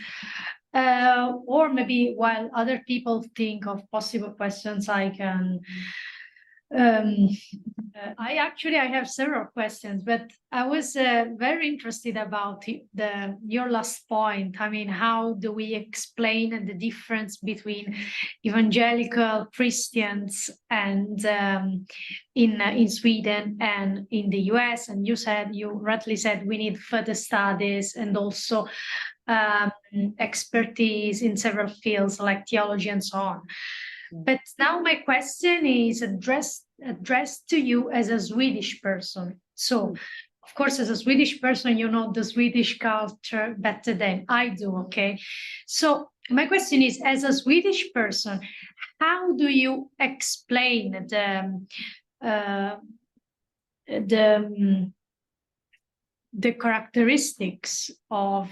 or maybe while other people think of possible questions, I can. I have several questions, but I was very interested about your last point. I mean, how do we explain the difference between evangelical Christians and in Sweden and in the US? And you rightly said we need further studies and also expertise in several fields like theology and so on. But now my question is addressed to you as a Swedish person. So, of course, as a Swedish person, you know the Swedish culture better than I do, okay? So my question is, as a Swedish person, how do you explain the characteristics of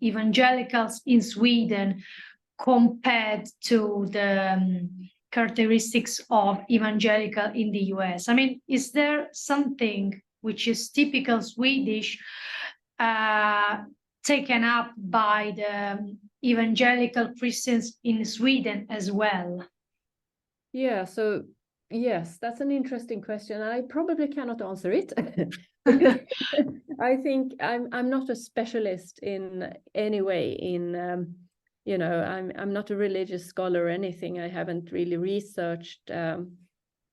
evangelicals in Sweden compared to the characteristics of evangelical in the US? I mean, is there something which is typical Swedish taken up by the evangelical Christians in Sweden as well? Yeah, so yes, that's an interesting question. I probably cannot answer it. I think I'm not a specialist in any way in you know, I'm not a religious scholar or anything. I haven't really researched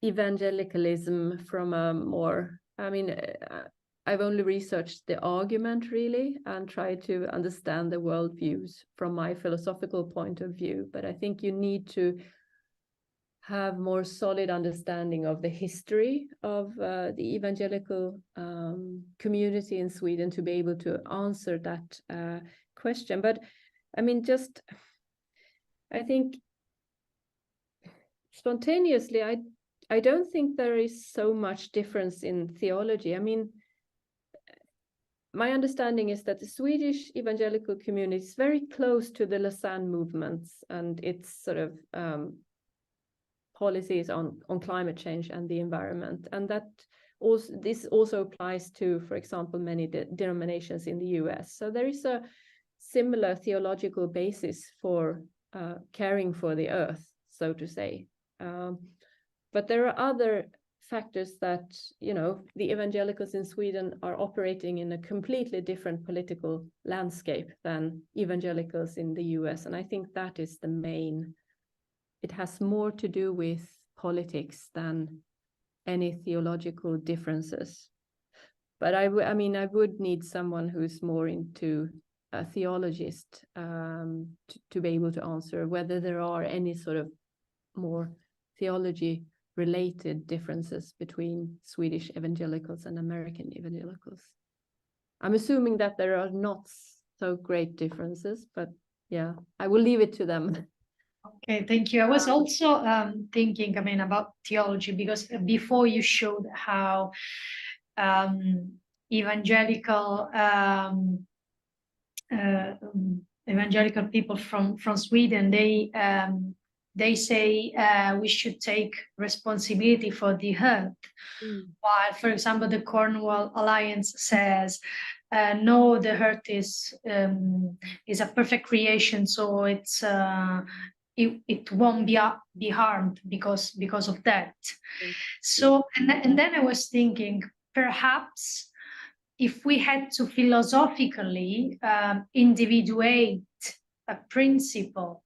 evangelicalism from a more, I mean, I've only researched the argument really and tried to understand the worldviews from my philosophical point of view. But I think you need to have more solid understanding of the history of the evangelical community in Sweden to be able to answer that question. But I mean, just, I think spontaneously, I don't think there is so much difference in theology. I mean, my understanding is that the Swedish evangelical community is very close to the Lausanne movements and its sort of policies on climate change and the environment. And that also, this also applies to, for example, many denominations in the US. So there is a similar theological basis for caring for the earth, so to say. But there are other factors that, you know, the evangelicals in Sweden are operating in a completely different political landscape than evangelicals in the US. And I think that is the main, it has more to do with politics than any theological differences. But I would need someone who's more into a theologist to be able to answer whether there are any sort of more theology-related differences between Swedish evangelicals and American evangelicals. I'm assuming that there are not so great differences, but yeah, I will leave it to them. Okay, thank you. I was also thinking, about theology, because before you showed how evangelical evangelical people from Sweden, they say we should take responsibility for the earth. While, for example, the Cornwall Alliance says, no, the earth is a perfect creation, so it won't be harmed because of that. So, and then I was thinking, perhaps if we had to philosophically individuate a principle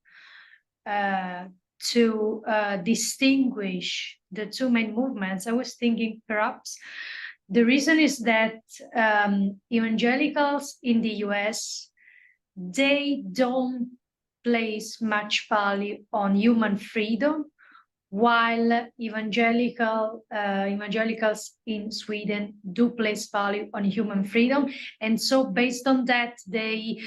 to distinguish the two main movements, I was thinking perhaps the reason is that evangelicals in the US, they don't place much value on human freedom, while evangelicals in Sweden do place value on human freedom. And so based on that, they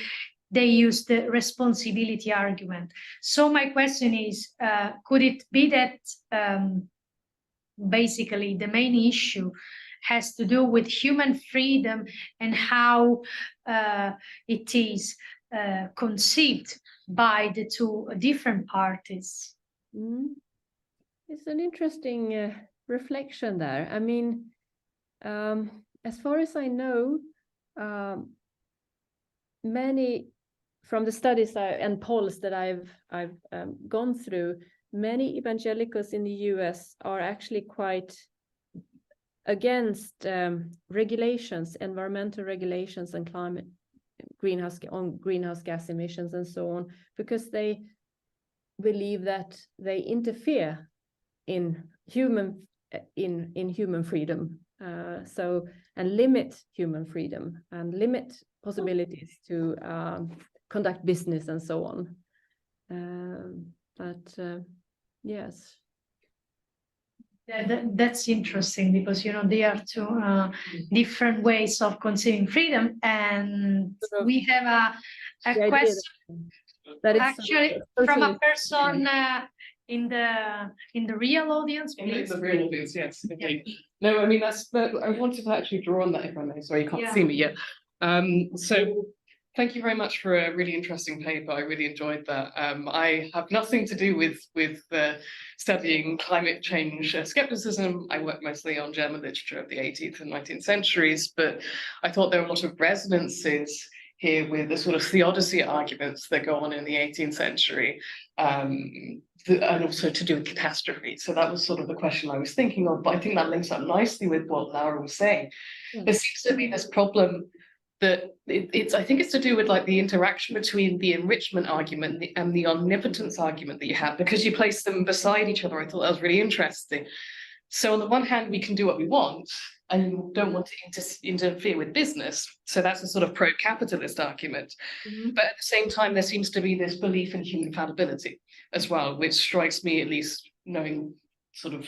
use the responsibility argument. So my question is, could it be that basically the main issue has to do with human freedom and how it is conceived by the two different parties? It's an interesting reflection there. I mean, as far as I know, many from the studies and polls that I've gone through, many evangelicals in the US are actually quite against regulations, environmental regulations, and greenhouse gas emissions and so on, because they believe that they interfere in human freedom, and limit human freedom and limit possibilities to conduct business and so on. Yes. That's interesting, because there are two different ways of conceiving freedom, and we have a question that actually from a person in the real audience. In the real audience, yes. Okay. No, I mean I wanted to actually draw on that, if I may. Sorry, you can't see me yet. So thank you very much for a really interesting paper. I really enjoyed that. I have nothing to do with studying climate change skepticism. I work mostly on German literature of the 18th and 19th centuries, but I thought there were a lot of resonances here with the sort of theodicy arguments that go on in the 18th century, and also to do with catastrophe. So that was sort of the question I was thinking of, but I think that links up nicely with what Laura was saying. There seems to be this problem that I think it's to do with like the interaction between the enrichment argument and the omnipotence argument that you have, because you place them beside each other. I thought that was really interesting. So on the one hand, we can do what we want and don't want to interfere with business. So that's a sort of pro-capitalist argument. But at the same time, there seems to be this belief in human fallibility as well, which strikes me, at least knowing sort of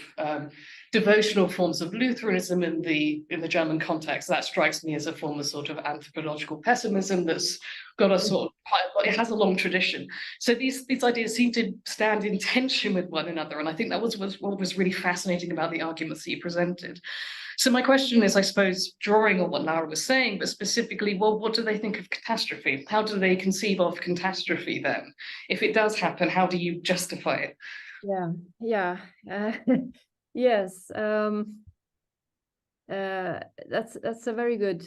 devotional forms of Lutheranism in the German context, that strikes me as a form of sort of anthropological pessimism that's got a sort of, it has a long tradition. So these ideas seem to stand in tension with one another, and I think that was what was really fascinating about the arguments that you presented. So my question is, I suppose, drawing on what Laura was saying, but specifically, well, what do they think of catastrophe? How do they conceive of catastrophe then? If it does happen, how do you justify it? Yes, that's a very good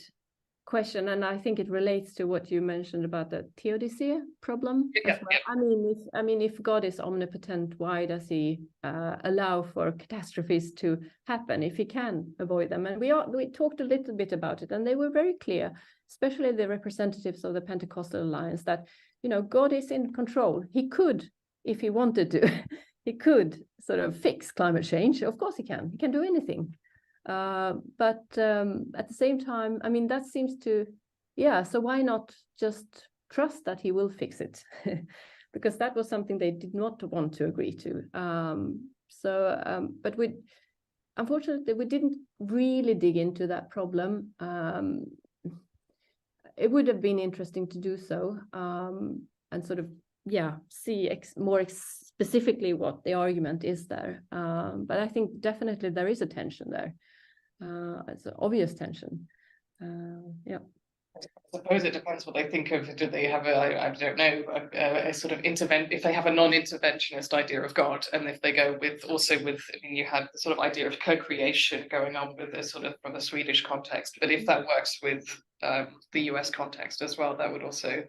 question, and I think it relates to what you mentioned about the theodicy problem as well. I mean, if God is omnipotent, why does he allow for catastrophes to happen if he can avoid them? And we talked a little bit about it, and they were very clear, especially the representatives of the Pentecostal Alliance, that God is in control. He could, if he wanted to. He could sort of fix climate change. Of course he can. He can do anything. But at the same time, I mean, that seems to, yeah, so why not just trust that he will fix it? Because that was something they did not want to agree to. But unfortunately, we didn't really dig into that problem. It would have been interesting to do so, and sort of, yeah, see more specifically what the argument is there. But I think definitely there is a tension there. It's an obvious tension. Yeah. I suppose it depends what they think of. Do they have I don't know, a sort of if they have a non-interventionist idea of God, and if they go with, I mean, you had the sort of idea of co-creation going on with this sort of from the Swedish context, but if that works with the US context as well, that would also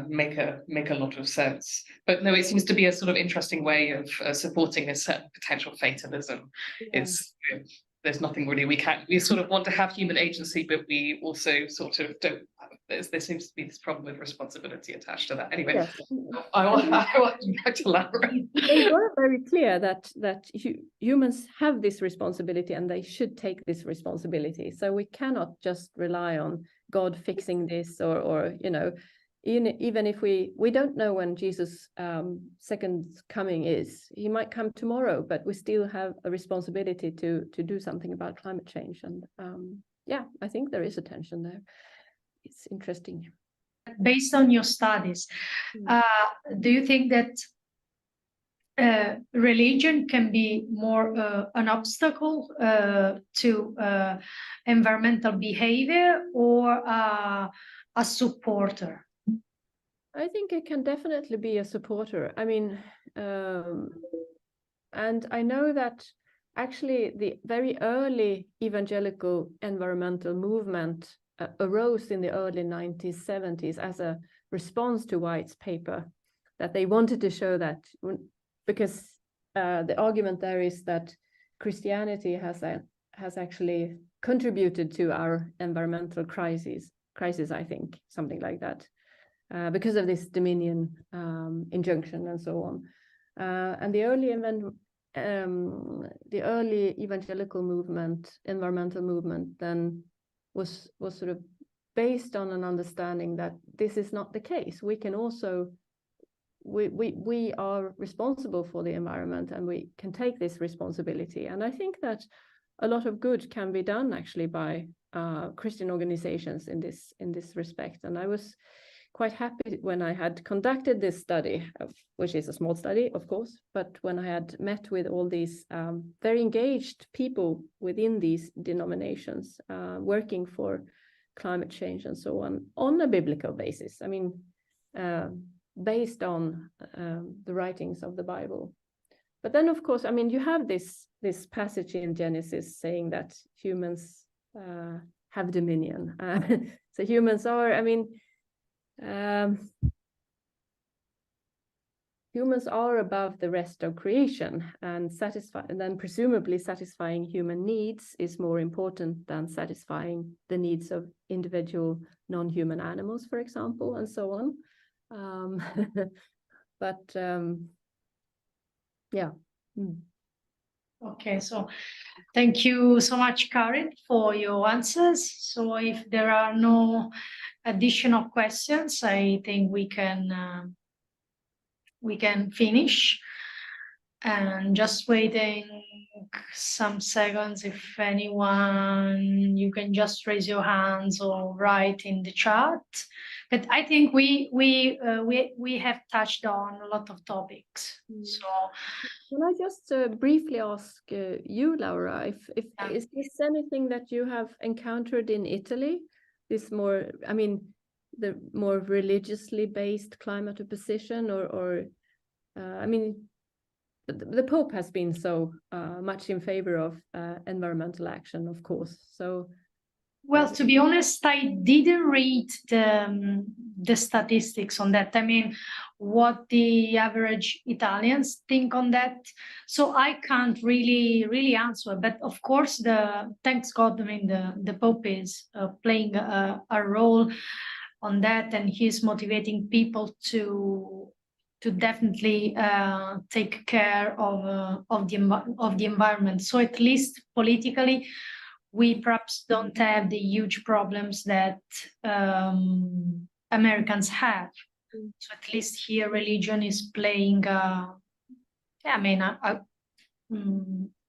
make a lot of sense. But no, it seems to be a sort of interesting way of supporting a certain potential fatalism. Yeah. There's nothing really we sort of want to have human agency, but we also sort of don't. There seems to be this problem with responsibility attached to that. Anyway, yes. I want you to elaborate. They were very clear that humans have this responsibility and they should take this responsibility. So we cannot just rely on God fixing this, or you know, even if we don't know when Jesus' second coming is. He might come tomorrow, but we still have a responsibility to do something about climate change. And yeah, I think there is a tension there. It's interesting. Based on your studies, do you think that religion can be more an obstacle to environmental behavior, or a supporter? I think it can definitely be a supporter. I mean, and I know that actually the very early evangelical environmental movement arose in the early 1970s as a response to White's paper, that they wanted to show that, because the argument there is that Christianity has actually contributed to our environmental crisis, I think, something like that. Because of this dominion injunction and so on, and the early evangelical movement, environmental movement, then was sort of based on an understanding that this is not the case. We can also we are responsible for the environment, and we can take this responsibility. And I think that a lot of good can be done actually by Christian organizations in this respect. And I was quite happy when I had conducted this study, which is a small study, of course, but when I had met with all these very engaged people within these denominations, working for climate change and so on a biblical basis. I mean, based on the writings of the Bible. But then, of course, I mean, you have this passage in Genesis saying that humans have dominion. So humans are, I mean, humans are above the rest of creation, and then presumably satisfying human needs is more important than satisfying the needs of individual non-human animals, for example, and so on. Yeah. Okay, so thank you so much, Karin, for your answers. So if there are no additional questions, I think we can finish. And just waiting some seconds, if anyone, you can just raise your hands or write in the chat. But I think we have touched on a lot of topics. So can I just briefly ask you, Laura, if is this anything that you have encountered in Italy? This more, I mean, the more religiously based climate opposition, or I mean, the Pope has been so much in favor of environmental action, of course. So, well, to be honest, I didn't read the statistics on that. I mean, what the average Italians think on that. So I can't really answer. But of course, thanks God, I mean, the Pope is playing a role on that, and he's motivating people to definitely take care of the environment. So at least politically, we perhaps don't have the huge problems that Americans have. So at least here, religion is playing,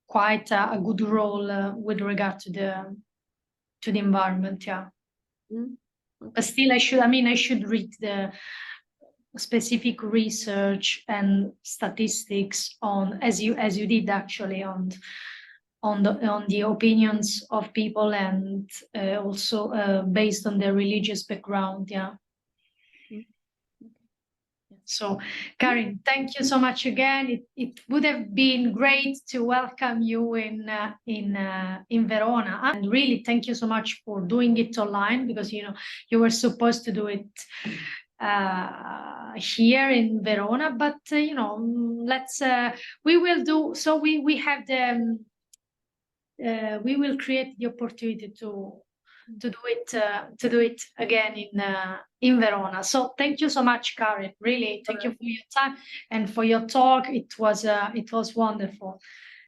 quite a good role with regard to the environment. Yeah. Mm. But still, I should read the specific research and statistics on, as you did actually, on the opinions of people, and also based on their religious background. Yeah. So, Karin, thank you so much again. It would have been great to welcome you in Verona, and really thank you so much for doing it online, because you were supposed to do it here in Verona, but let's we will do so. We have the we will create the opportunity to do it again in Verona. So thank you so much, Karin. Really, thank you for your time and for your talk. It was wonderful.